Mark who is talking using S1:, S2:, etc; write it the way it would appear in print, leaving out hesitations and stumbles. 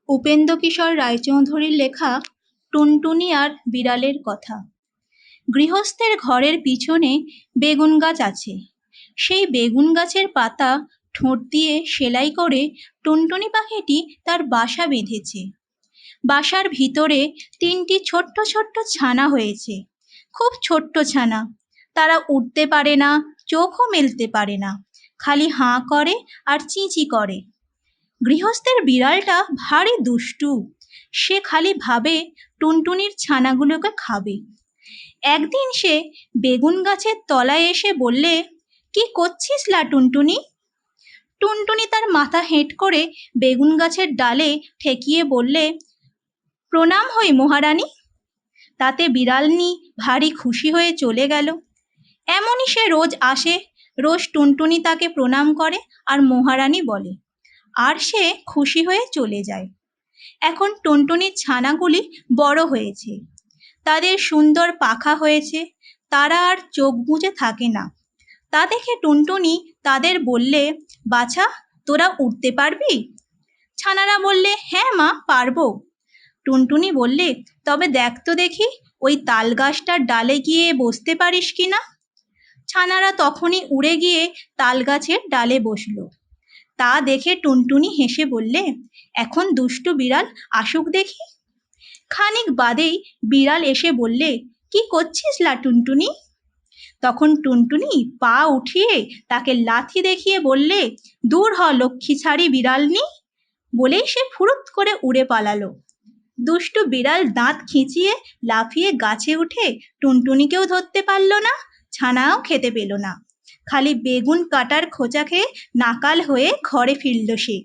S1: উপেন্দ্রকিশোর রায়চৌধুরীর লেখা টুনটুনি আর বিড়ালের কথা। গৃহস্থের ঘরের পিছনে বেগুন গাছ আছে। সেই বেগুন গাছের পাতা ঠোঁট দিয়ে সেলাই করে টুনটুনি পাখিটি তার বাসা বেঁধেছে। বাসার ভিতরে 3টি ছোট্ট ছোট্ট ছানা হয়েছে, খুব ছোট্ট ছানা। তারা উঠতে পারে না, চোখও মেলতে পারে না, খালি হাঁ করে আর চিঁচি করে। গৃহস্থের বিড়ালটা ভারী দুষ্টু, সে খালি ভাবে টুনটুনির ছানাগুলোকে খাবে। একদিন সে বেগুন গাছের তলায় এসে বললে, কি করছিস লা টুনটুনি? টুনটুনি তার মাথা হেঁট করে বেগুন গাছের ডালে ঠেকিয়ে বললে, প্রণাম হই মহারানী। তাতে বিড়ালনি ভারী খুশি হয়ে চলে গেল। এমনই সে রোজ আসে, রোজ টুনটুনি তাকে প্রণাম করে আর মহারানী বলে, আর সে খুশি হয়ে চলে যায়। এখন টুনটুনির ছানাগুলি বড় হয়েছে, তাদের সুন্দর পাখা হয়েছে, তারা আর চোখ বুজে থাকে না। তা দেখে টুনটুনি তাদের বললে, বাছা, তোরা উঠতে পারবি? ছানারা বললে, হ্যাঁ মা, পারবো। টুনটুনি বললে, তবে দেখ তো দেখি ওই তাল গাছটার ডালে গিয়ে বসতে পারিস কি না। ছানারা তখনই উড়ে গিয়ে তাল গাছের ডালে বসলো। তা দেখে টুনটুনি হেসে বললে, এখন দুষ্টু বিড়াল আসুক দেখি। খানিক বাদেই বিড়াল এসে বললে, কি করছিস লা টুনটুনি? তখন টুনটুনি পা উঠিয়ে তাকে লাথি দেখিয়ে বললে, দূর হ লক্ষ্মী ছাড়ি বিড়ালনি। বলেই সে ফুরুত করে উড়ে পালালো। দুষ্টু বিড়াল দাঁত খিঁচিয়ে লাফিয়ে গাছে উঠে টুনটুনিকেও ধরতে পারল না, ছানাও খেতে পেল না। খালি বেগুন কাটার খোঁচা খেয়ে নাকাল হয়ে ঘরে ফিরল সে।